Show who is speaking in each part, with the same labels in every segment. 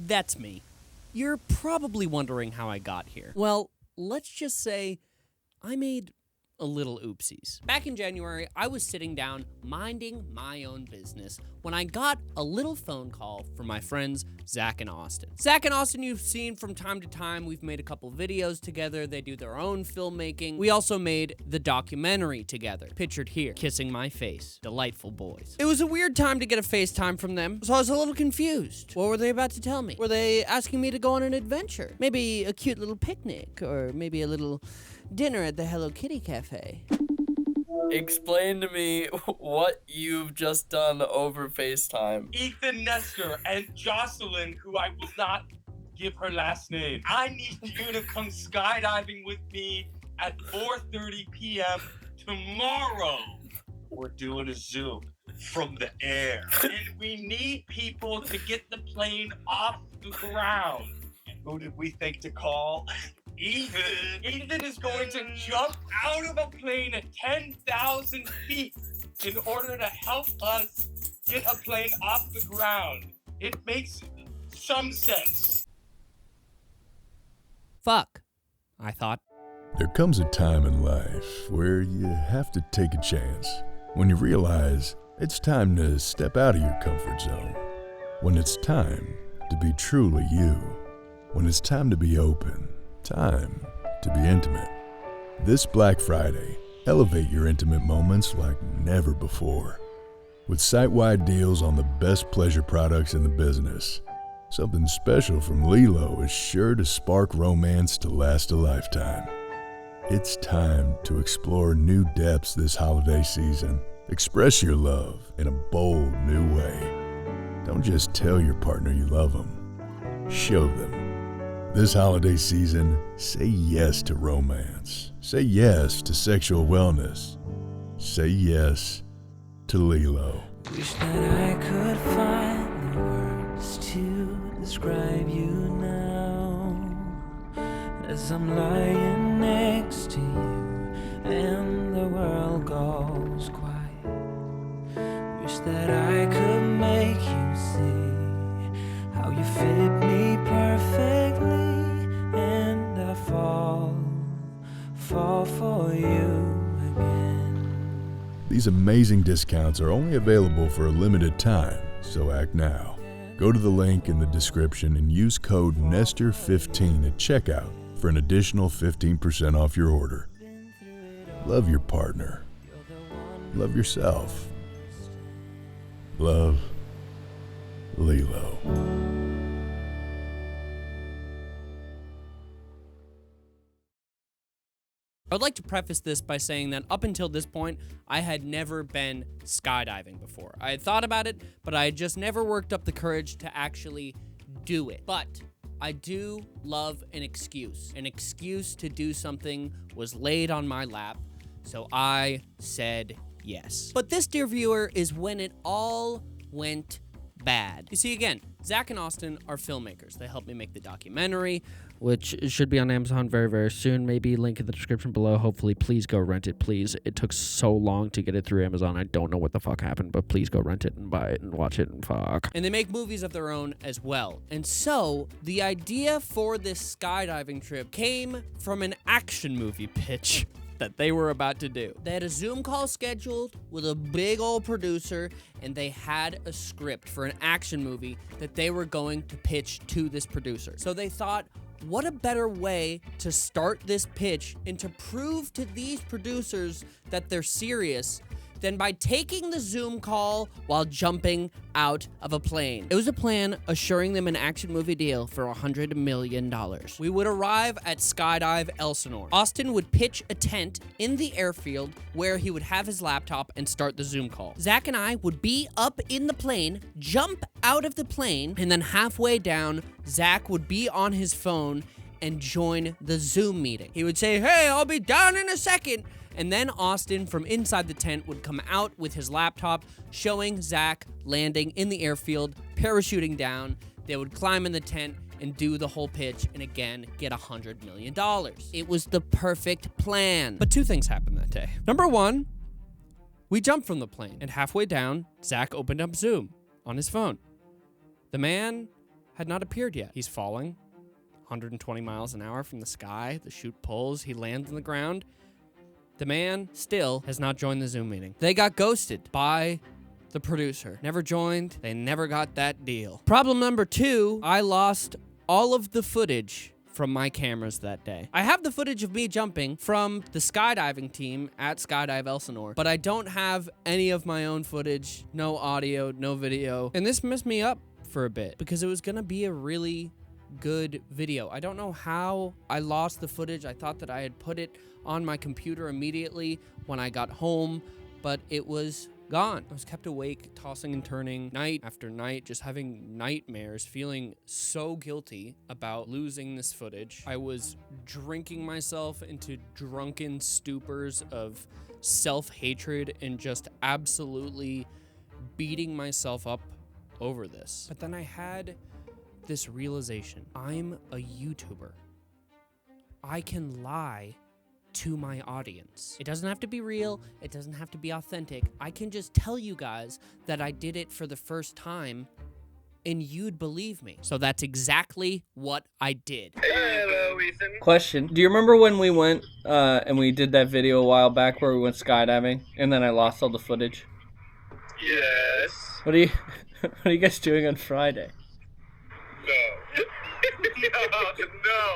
Speaker 1: That's me. You're probably wondering how I got here. Well, let's just say I made a little oopsies. Back in January, I was sitting down minding my own business when I got a little phone call from my friends Zach and Austin. Zach and Austin you've seen from time to time. We've made a couple videos together. They do their own filmmaking. We also made the documentary together. Pictured here, kissing my face. Delightful boys. It was a weird time to get a FaceTime from them, so I was a little confused. What were they about to tell me? Were they asking me to go on an adventure? Maybe a cute little picnic, or maybe a little dinner at the Hello Kitty Cafe.
Speaker 2: Explain to me what you've just done over FaceTime.
Speaker 3: Ethan, Nestor, and Jocelyn, who I will not give her last name. I need you to come skydiving with me at 4:30 p.m. tomorrow. We're doing a Zoom from the air. And we need people to get the plane off the ground. And who did we think to call? Ethan. Ethan is going to jump out of a plane at 10,000 feet in order to help us get a plane off the ground. It makes some sense.
Speaker 1: Fuck, I thought.
Speaker 4: There comes a time in life where you have to take a chance. When you realize it's time to step out of your comfort zone. When it's time to be truly you. When it's time to be open. Time to be intimate. This Black Friday, elevate your intimate moments like never before. With site-wide deals on the best pleasure products in the business, something special from Lilo is sure to spark romance to last a lifetime. It's time to explore new depths this holiday season. Express your love in a bold new way. Don't just tell your partner you love them. Show them. This holiday season, say yes to romance. Say yes to sexual wellness. Say yes to Lilo.
Speaker 5: Wish that I could find the words to describe you now. As I'm lying next to you and the world goes quiet. Wish that I could make you see how you fit me perfectly. And I fall for you again.
Speaker 4: These amazing discounts are only available for a limited time, so act now. Go to the link in the description and use code NESTOR15 at checkout for an additional 15% off your order. Love your partner. Love yourself. Love Lilo.
Speaker 1: I would like to preface this by saying that up until this point, I had never been skydiving before. I had thought about it, but I had just never worked up the courage to actually do it. But I do love an excuse. An excuse to do something was laid on my lap, so I said yes. But this, dear viewer, is when it all went bad. You see, again, Zach and Austin are filmmakers. They helped me make the documentary, which should be on Amazon very, very soon. Maybe link in the description below. Hopefully, please go rent it, please. It took so long to get it through Amazon. I don't know what the fuck happened, but please go rent it and buy it and watch it and fuck. And they make movies of their own as well. And so, the idea for this skydiving trip came from an action movie pitch that they were about to do. They had a Zoom call scheduled with a big old producer, and they had a script for an action movie that they were going to pitch to this producer. So they thought, what a better way to start this pitch and to prove to these producers that they're serious than by taking the Zoom call while jumping out of a plane. It was a plan assuring them an action movie deal for $100 million. We would arrive at Skydive Elsinore. Austin would pitch a tent in the airfield where he would have his laptop and start the Zoom call. Zach and I would be up in the plane, jump out of the plane, and then halfway down, Zach would be on his phone and join the Zoom meeting. He would say, "Hey, I'll be down in a second." And then Austin from inside the tent would come out with his laptop, showing Zach landing in the airfield, parachuting down. They would climb in the tent and do the whole pitch and again get $100 million. It was the perfect plan. But two things happened that day. Number one, we jumped from the plane, and halfway down, Zach opened up Zoom on his phone. The man had not appeared yet. He's falling 120 miles an hour from the sky. The chute pulls. He lands on the ground. The man still has not joined the Zoom meeting. They got ghosted by the producer. Never joined. They never got that deal. Problem number 2, I lost all of the footage from my cameras that day. I have the footage of me jumping from the skydiving team at Skydive Elsinore, but I don't have any of my own footage, no audio, no video. And this messed me up for a bit because it was gonna be a really good video. I don't know how I lost the footage. I thought that I had put it on my computer immediately when I got home, but it was gone. I was kept awake, tossing and turning night after night, just having nightmares, feeling so guilty about losing this footage. I was drinking myself into drunken stupors of self-hatred and just absolutely beating myself up over this. But then I had this realization. I'm a YouTuber. I can lie to my audience. It doesn't have to be real. It doesn't have to be authentic. I can just tell you guys that I did it for the first time and you'd believe me. So that's exactly what I did.
Speaker 2: Hello, Ethan.
Speaker 6: Question: do you remember when we went and we did that video a while back where we went skydiving and then I lost all the footage?
Speaker 7: Yes.
Speaker 6: What are you guys doing on Friday?
Speaker 7: No. No.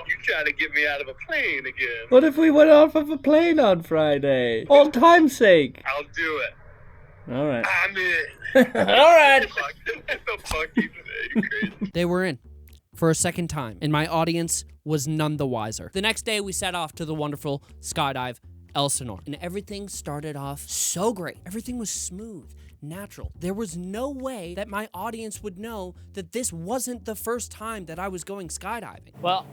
Speaker 7: You trying to get me out of a plane again.
Speaker 6: What if we went off of a plane on Friday? Old time's sake.
Speaker 7: I'll do it.
Speaker 6: All right.
Speaker 7: I'm in.
Speaker 6: All right.
Speaker 7: The fuck you crazy.
Speaker 1: They were in for a second time, and my audience was none the wiser. The next day, we set off to the wonderful Skydive Elsinore, and everything started off so great. Everything was smooth, natural. There was no way that my audience would know that this wasn't the first time that I was going skydiving.
Speaker 8: Well,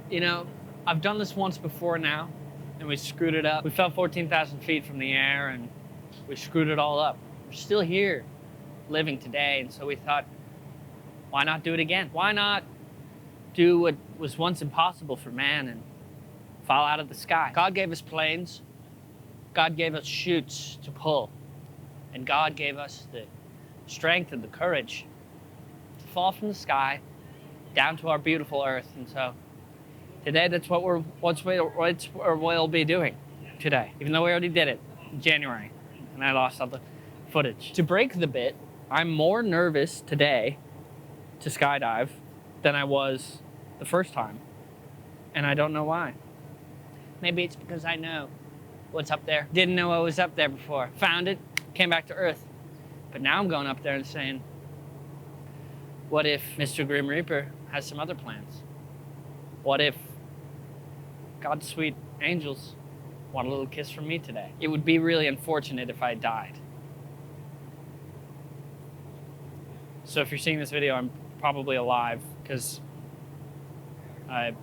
Speaker 8: you know, I've done this once before now, and we screwed it up. We fell 14,000 feet from the air, and we screwed it all up. We're still here, living today, and so we thought, why not do it again? Why not do what was once impossible for man and fall out of the sky? God gave us planes. God gave us chutes to pull. And God gave us the strength and the courage to fall from the sky down to our beautiful earth. And so today, that's what we'll be doing today, even though we already did it in January and I lost all the footage. To break the bit, I'm more nervous today to skydive than I was the first time. And I don't know why. Maybe it's because I know what's up there. Didn't know what was up there before. Found it. Came back to Earth. But now I'm going up there and saying, what if Mr. Grim Reaper has some other plans? What if God's sweet angels want a little kiss from me today? It would be really unfortunate if I died. So if you're seeing this video, I'm probably alive because I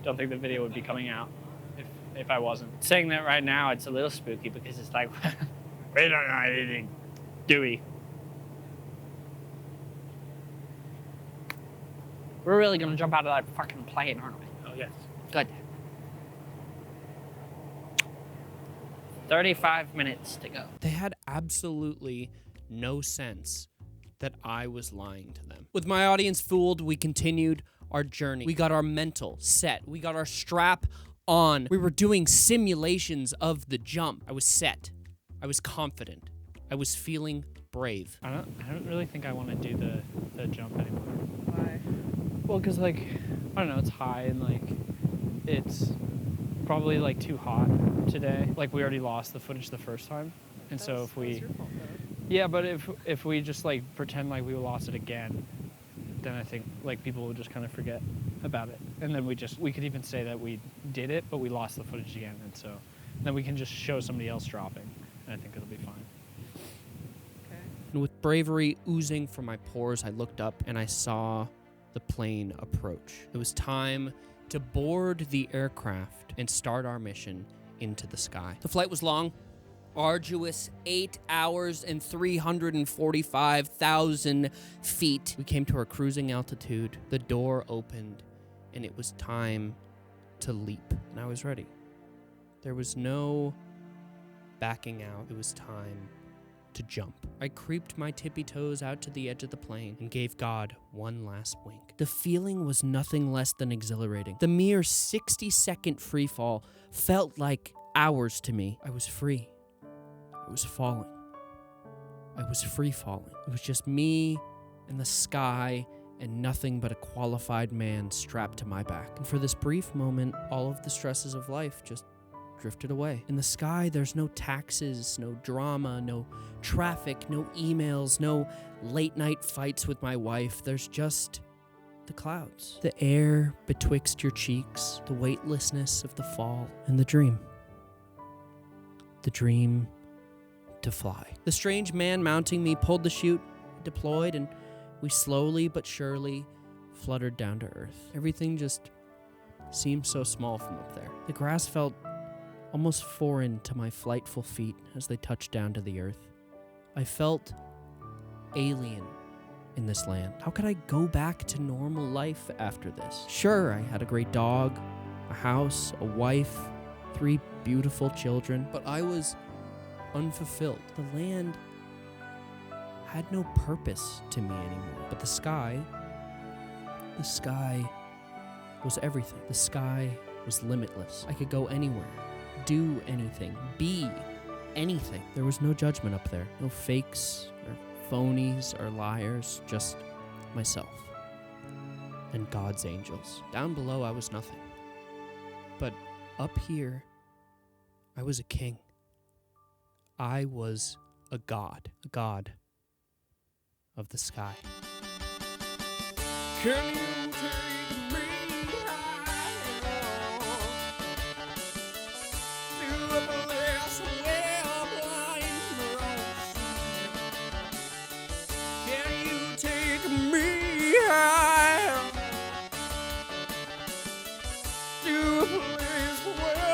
Speaker 8: don't think the video would be coming out if I wasn't. Saying that right now, it's a little spooky because it's like, we don't know anything, do we? We're really gonna jump out of that fucking plane, aren't we?
Speaker 3: Oh, yes.
Speaker 8: Good. 35 minutes to go.
Speaker 1: They had absolutely no sense that I was lying to them. With my audience fooled, we continued our journey. We got our mental set. We got our strap on. We were doing simulations of the jump. I was set. I was confident. I was feeling brave.
Speaker 8: I don't really think I want to do the jump anymore.
Speaker 9: Why?
Speaker 8: Well, because, like, I don't know, it's high and, like, it's probably, like, too hot today. Like, we already lost the footage the first time. And so if we...
Speaker 9: That's your fault, though.
Speaker 8: Yeah, but if we just, like, pretend like we lost it again, then I think, like, people will just kind of forget about it. And then we could even say that we did it, but we lost the footage again. And so then we can just show somebody else dropping. And I think it'll be fine.
Speaker 9: Okay.
Speaker 1: And with bravery oozing from my pores, I looked up and I saw the plane approach. It was time to board the aircraft and start our mission into the sky. The flight was long, arduous, 8 hours and 345,000 feet. We came to our cruising altitude. The door opened and it was time to leap. And I was ready. There was no backing out. It was time to jump. I creeped my tippy toes out to the edge of the plane and gave God one last wink. The feeling was nothing less than exhilarating. The mere 60-second free fall felt like hours to me. I was free. I was falling. I was free falling. It was just me and the sky and nothing but a qualified man strapped to my back. And for this brief moment, all of the stresses of life just drifted away. In the sky, there's no taxes, no drama, no traffic, no emails, no late night fights with my wife. There's just the clouds. The air betwixt your cheeks, the weightlessness of the fall, and the dream. The dream to fly. The strange man mounting me pulled the chute, deployed, and we slowly but surely fluttered down to earth. Everything just seemed so small from up there. The grass felt almost foreign to my flightful feet as they touched down to the earth. I felt alien in this land. How could I go back to normal life after this? Sure, I had a great dog, a house, a wife, 3 beautiful children, but I was unfulfilled. The land had no purpose to me anymore. But the sky was everything. The sky was limitless. I could go anywhere, do anything, be anything. There was no judgment up there. No fakes or phonies or liars, just myself and God's angels. Down below, I was nothing. But up here, I was a king. I was a god of the sky.
Speaker 5: Can you take me higher to a place where blind roads? Can you take me higher to a place where